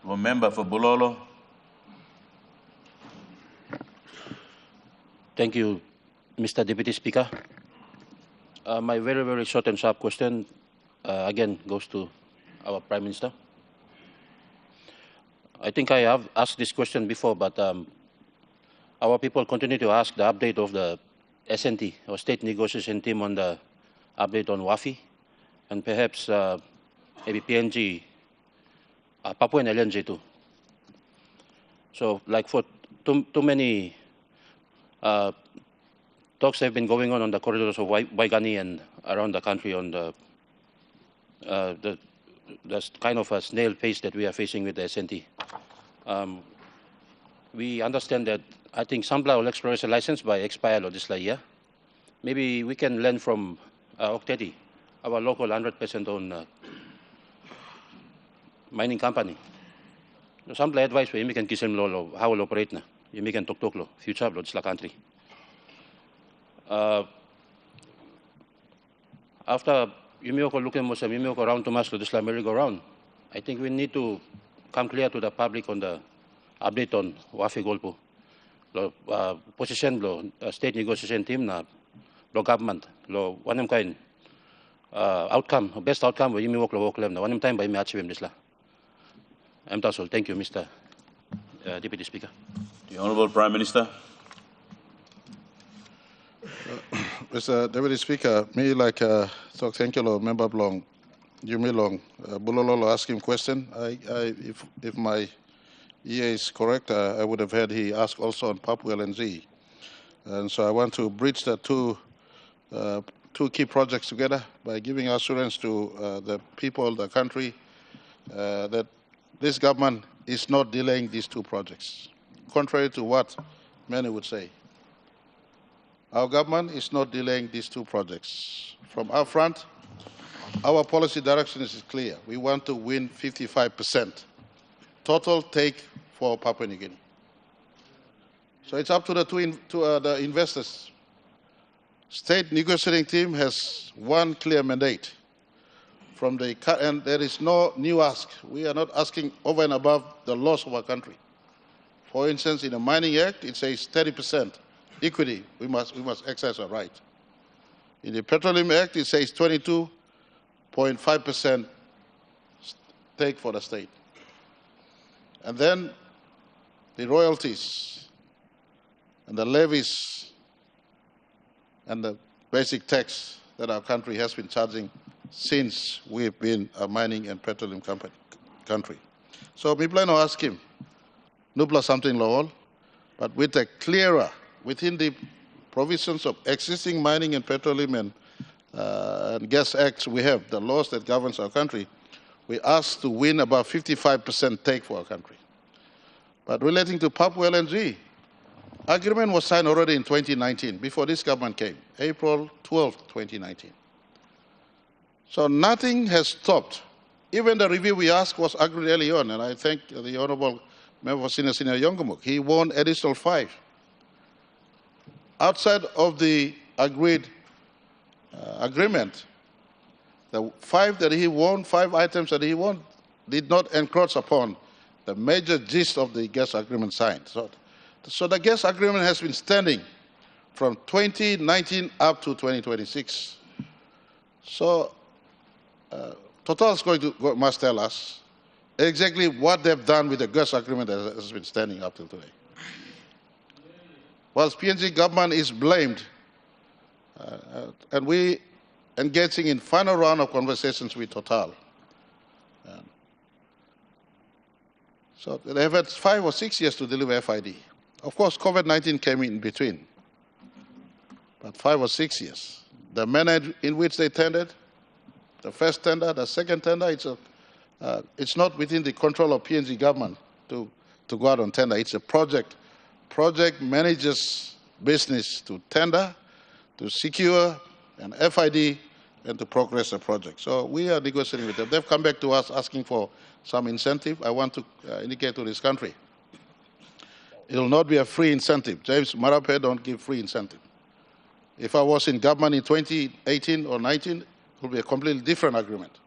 The member for Bulolo. Thank you, Mr. Deputy Speaker. My very, very short and sharp question, again, goes to our Prime Minister. I think I have asked this question before, but our people continue to ask the update of the SNT, or State Negotiation Team, on the update on WAFI, and perhaps maybe PNG, Papua and LNG too. So, like, for too many talks have been going on the corridors of Waigani and around the country on the kind of a snail pace that we are facing with the SNT. We understand that I think Sunflower exploration license by expire this year. Maybe we can learn from Okteti, our local 100% owned mining company. Some advice we can kisem lo how will operate na. You can talk lo future lo this country. After you may look at most, you may go around to Maslo, this merry-go-round. I think we need to come clear to the public on the update on WAFI Golpo. Position lo State Negotiation Team na lo government lo one kind outcome, best outcome we may work lo na one time by me achieve this la. I'm Tassel. Thank you, Mr. Deputy Speaker. The Honourable Prime Minister. Mr. Deputy Speaker, me like talk thank you, Member Blong, you me long, Bulolo ask him question. If my EA is correct, I would have heard he asked also on Papua LNG, and so I want to bridge the two key projects together by giving assurance to the people, the country, that this government is not delaying these two projects, contrary to what many would say. Our government is not delaying these two projects. From our front, our policy direction is clear. We want to win 55% total take for Papua New Guinea. So it's up to the investors. State Negotiating Team has one clear mandate from the, and there is no new ask. We are not asking over and above the laws of our country. For instance, in the Mining Act, it says 30%. Equity, we must exercise our right. In the Petroleum Act, it says 22.5% take for the state. And then the royalties and the levies and the basic tax that our country has been charging since we've been a mining and petroleum country. So we plan to ask him, Nubla something law, but with a clearer, within the provisions of existing mining and petroleum and gas acts we have, the laws that governs our country, we ask to win about 55% take for our country. But relating to Papua LNG, agreement was signed already in 2019, before this government came, April 12, 2019. So nothing has stopped. Even the review we asked was agreed early on, and I thank the Honourable Member for Senior Yongumuk. He won additional 5. Outside of the agreed agreement, the 5 that he won, 5 items that he won, did not encroach upon the major gist of the gas agreement signed. So the gas agreement has been standing from 2019 up to 2026. So Total is must tell us exactly what they've done with the gas agreement that has been standing up till today. Whilst PNG government is blamed, and we engaging in final round of conversations with Total. So they have had 5 or 6 years to deliver FID. Of course, COVID-19 came in between, but 5 or 6 years. The manner in which they tendered, the first tender, the second tender, it's not within the control of PNG government to go out on tender. It's a project managers' business to tender, to secure an FID, and to progress the project. So we are negotiating with them. They've come back to us asking for some incentive. I want to indicate to this country, it will not be a free incentive. James Marape don't give free incentive. If I was in government in 2018 or 19, it will be a completely different agreement.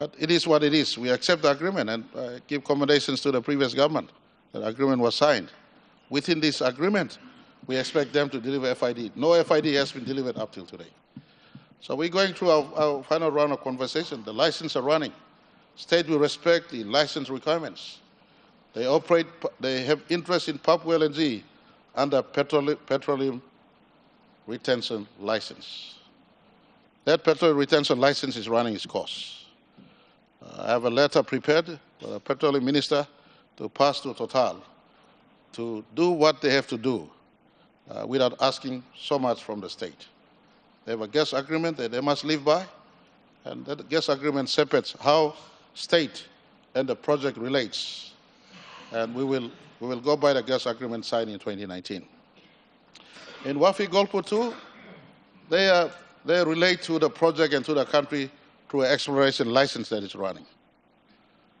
But it is what it is. We accept the agreement and give commendations to the previous government. The agreement was signed. Within this agreement, we expect them to deliver FID. No FID has been delivered up till today. So we're going through our final round of conversation. The licenses are running. State will respect the license requirements. They have interest in Papua LNG under petroleum retention license. That petroleum retention license is running its course. I have a letter prepared for the petroleum minister to pass to Total to do what they have to do without asking so much from the state. They have a gas agreement that they must live by, and that gas agreement separates how state and the project relates. And we will go by the gas agreement signed in 2019. In Wafi-Golpu too, they relate to the project and to the country through an exploration license that is running.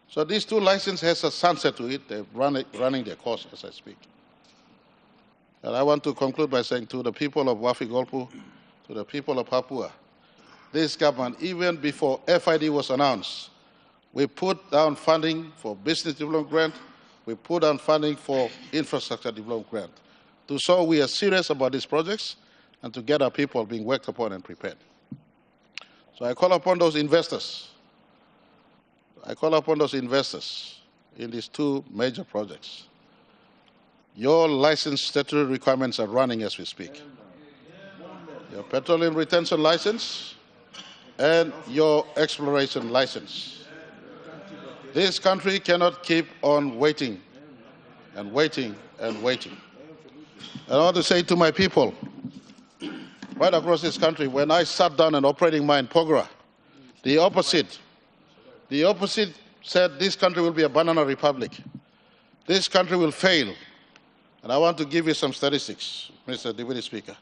So these two licenses has a sunset to it. They're running their course as I speak. And I want to conclude by saying to the people of Wafi-Golpu, to the people of Papua, this government, even before FID was announced, we put down funding for business development grant, we put down funding for infrastructure development grant, to show we are serious about these projects and to get our people being worked upon and prepared. So I call upon those investors. I call upon those investors in these two major projects. Your license statutory requirements are running as we speak. Your petroleum retention license and your exploration license. This country cannot keep on waiting and waiting and waiting. And I want to say to my people, right across this country, when I sat down an operating mine, Pogra, the opposite said this country will be a banana republic. This country will fail. And I want to give you some statistics, Mr. Deputy Speaker.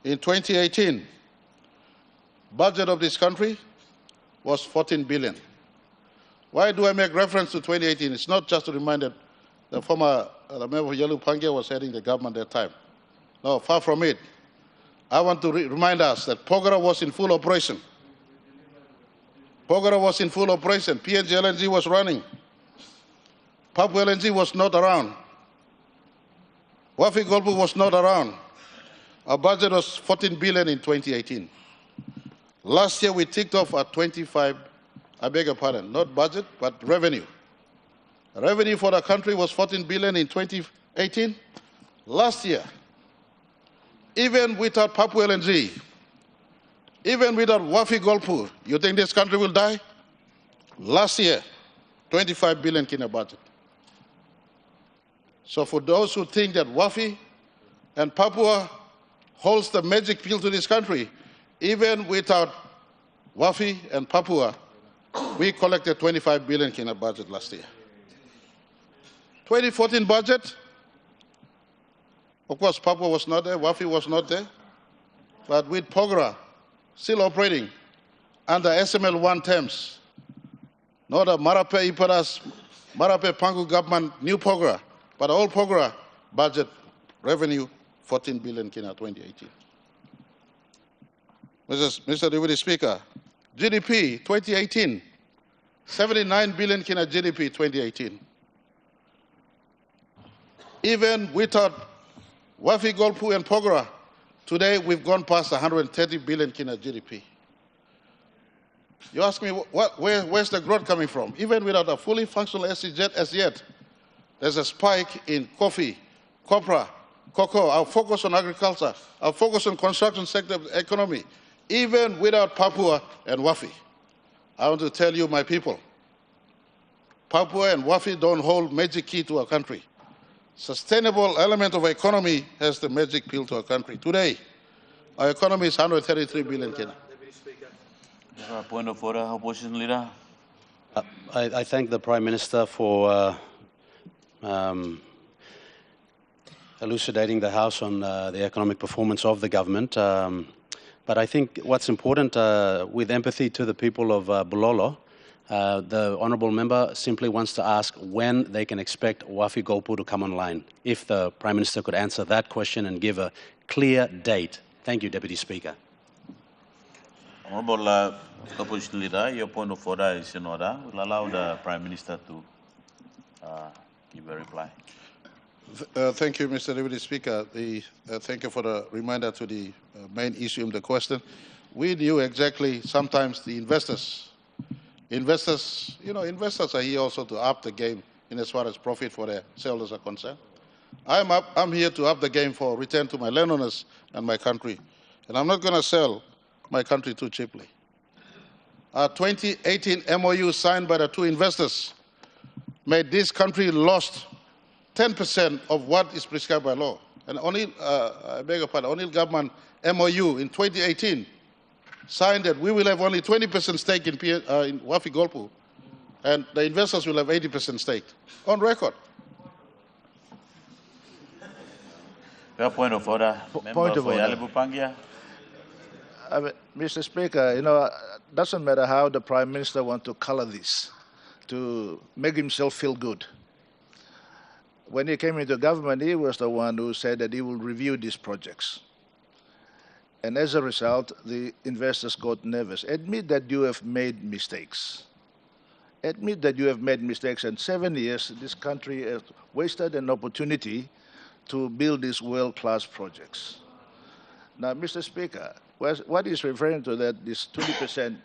In 2018, budget of this country was 14 billion. Why do I make reference to 2018? It's not just to remind that the former member of Yelu Pange was heading the government at that time. No, far from it. I want to remind us that Pogra was in full operation. Pogra was in full operation. PNG LNG was running. Papua LNG was not around. Wafi-Golpu was not around. Our budget was 14 billion in 2018. Last year we ticked off at 25, I beg your pardon, not budget, but revenue. Revenue for the country was 14 billion in 2018. Last year, even without Papua LNG, even without Wafi-Golpu, you think this country will die? Last year, 25 billion kina budget. So for those who think that Wafi and Papua holds the magic pill to this country, even without Wafi and Papua, we collected 25 billion kina budget last year. 2014 budget, of course Papua was not there, Wafi was not there, but with Pogra still operating under SML1 terms, not a Marape Iparas, Marape Pangu government, new Pogra, but old Pogra budget revenue 14 billion kina 2018. Mr. Deputy Speaker, GDP 2018, 79 billion kina GDP 2018. Even without Wafi-Golpu and Pogra, today we've gone past 130 billion kina GDP. You ask me, where's the growth coming from? Even without a fully functional SCZ as yet, there's a spike in coffee, copra, cocoa, our focus on agriculture, our focus on construction sector economy, even without Papua and Wafi. I want to tell you, my people, Papua and Wafi don't hold magic key to our country. Sustainable element of our economy has the magic pill to our country. Today, our economy is 133 billion kina. Point of order, Opposition Leader. I thank the Prime Minister for elucidating the House on the economic performance of the government. But I think what's important, with empathy to the people of Bulolo, the Honourable Member simply wants to ask when they can expect Wafi-Golpu to come online. If the Prime Minister could answer that question and give a clear date. Thank you, Deputy Speaker. Honorable Opposition Leader, your point of order is in order. We'll allow the Prime Minister to give a reply. Thank you, Mr. Deputy Speaker. Thank you for the reminder to the main issue of the question. We knew exactly sometimes the investors, investors are here also to up the game in as far as profit for their shareholders are concerned. I'm here to up the game for return to my landowners and my country. And I'm not going to sell my country too cheaply. Our 2018 MOU signed by the two investors made this country lost 10% of what is prescribed by law. And only, I beg your pardon, only government MOU in 2018 signed that we will have only 20% stake in Wafi-Golpu, and the investors will have 80% stake, on record. Your point of order, Point of order. Yalibu Pangia. Mr. Speaker, doesn't matter how the Prime Minister wants to color this to make himself feel good. When he came into government, he was the one who said that he will review these projects. And as a result, the investors got nervous. Admit that you have made mistakes. Admit that you have made mistakes. And 7 years, this country has wasted an opportunity to build these world-class projects. Now, Mr. Speaker, what is referring to that, this 20%,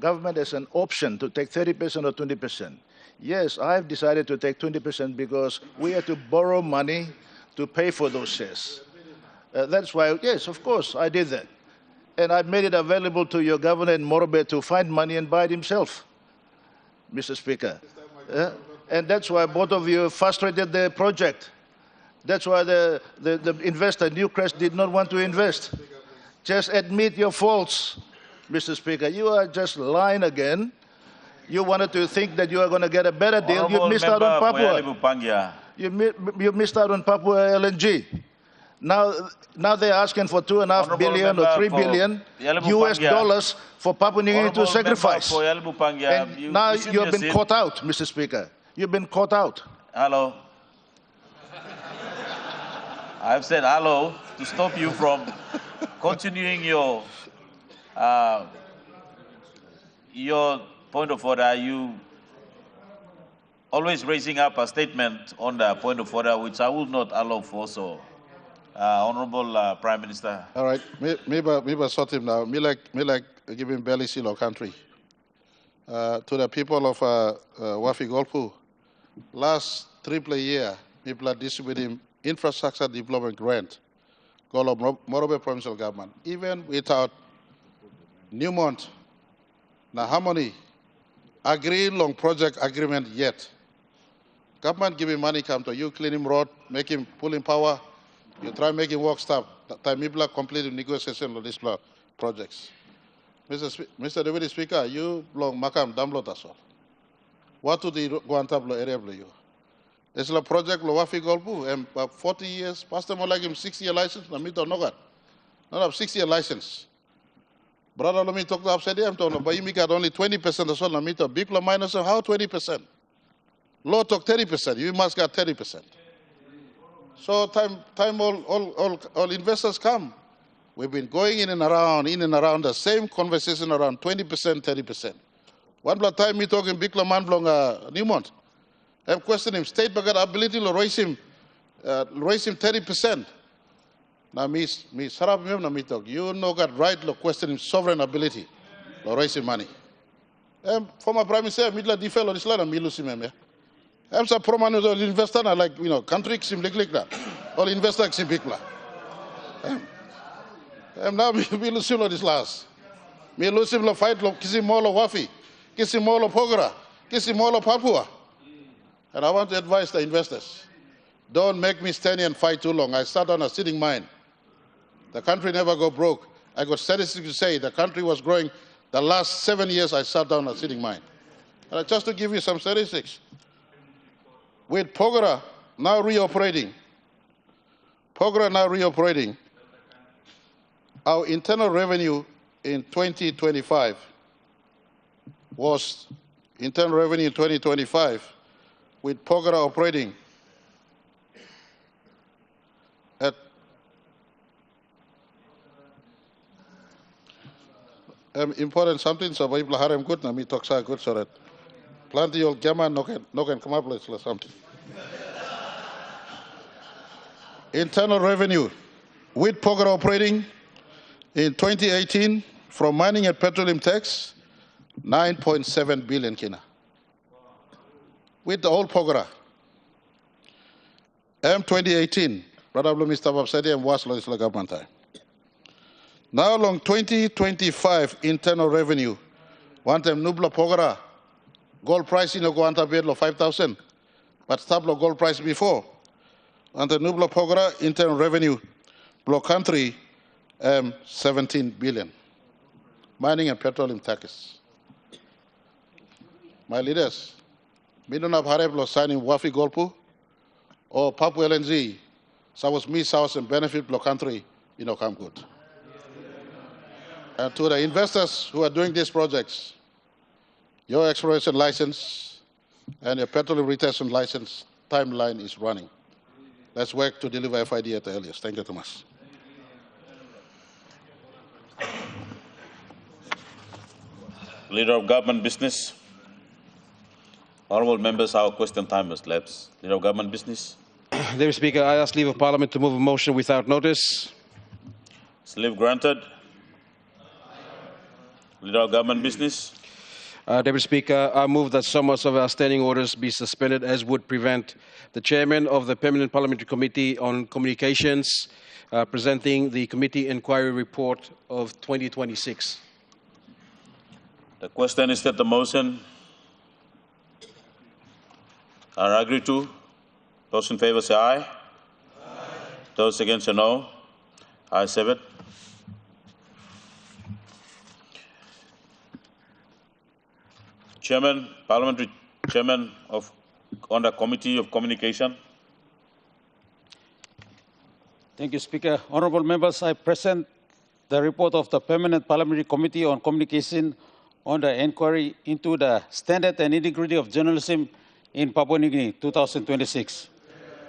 government has an option to take 30% or 20%. Yes, I've decided to take 20% because we had to borrow money to pay for those shares. That's why, yes, of course, I did that. And I made it available to your governor in Morobe to find money and buy it himself, Mr. Speaker. And that's why both of you frustrated the project. That's why the investor, Newcrest, did not want to invest. Just admit your faults, Mr. Speaker. You are just lying again. You wanted to think that you are going to get a better deal. You missed out on Papua. You missed out on Papua LNG. Now they're asking for $2.5 billion or $3 billion US dollars for Papua New Guinea to sacrifice. And now you've been caught out, Mr. Speaker. You've been caught out. Hello. I've said hello to stop you from continuing your point of order. You always raising up a statement on the point of order, which I will not allow for. So, Honorable Prime Minister. All right, maybe sort him now. Me like giving belly seal of country. To the people of Wafi-Golpu, last 3 year, people are distributing infrastructure development grant, called Morobe provincial government, even without Newmont, now Harmony, agree long project agreement yet. Government giving money come to you, cleaning road, making pulling power, you try making work stop. That time people are completing negotiation of these projects. Mr. Deputy Speaker, you long makam damlo tasol. What to the Guantablo area you? There's a project Wafi-Golpu, and 40 years, Pastor Molagim 6-year license, Namito Nogat. Not have 6-year license. Brother, let me talk to upside down, but you make only 20% or so, Namito. Big minus, how 20%? Law talk 30%, you must get 30%. So time all investors come. We've been going in and around the same conversation around 20%, 30%. One blood time me talking big man blong Newmont. I'm questioning him, state bagat ability to raise him 30%. Now me sarap me na me talk. You know got right to question him sovereign ability to raise him money. Former Prime Minister, me la defend this land, me lose him. I'm so prominent all investor na like country sim like that. All investor sim big la. Now me lose him this last. Me lose him la fight lo kisi molo Wafi, kisi molo Pogora, kisi molo Papua. And I want to advise the investors, don't make me stand here and fight too long. I start on a sitting mine. The country never go broke. I got statistics to say the country was growing. The last 7 years I sat down a sitting mine. And just to give you some statistics, with Pogora now reoperating, our internal revenue in 2025 was with Pogora operating at important something so people harem good na me talk sa good so that plenty of German no can come up with something. Internal revenue with Pogra operating in 2018 from mining and petroleum tax 9.7 billion kina. With the whole Pogra. M2018, probably Mr. Babsadi and Waslo is like government time. Now along 2025 internal revenue, one time Nubla Pogra, gold price in Oguanta Bedlo 5,000, but stablo gold price before. And the Nubla Pogra internal revenue, block country, 17 billion. Mining and petroleum taxes. My leaders, we don't have Hareblo signing Wafi Golpu or Papua LNG, so was me, South and benefit block country, come good. And to the investors who are doing these projects, your exploration license and your petroleum retention license timeline is running. Let's work to deliver FID at the earliest. Thank you, Thomas. Leader of Government Business. Honourable members, our question time has lapsed. Leader of Government Business. Deputy Speaker, I ask leave of Parliament to move a motion without notice. Is leave granted? Leader of Government Business. Deputy Speaker, I move that some of our standing orders be suspended as would prevent the Chairman of the Permanent Parliamentary Committee on Communications presenting the committee inquiry report of 2026. The question is that the motion are agreed to. Those in favour say aye. Aye. Those against say no. Ayes have it. Chairman, Parliamentary Chairman on the Committee of Communication. Thank you, Speaker. Honourable members, I present the report of the Permanent Parliamentary Committee on Communication on the inquiry into the standard and integrity of journalism in Papua New Guinea 2026.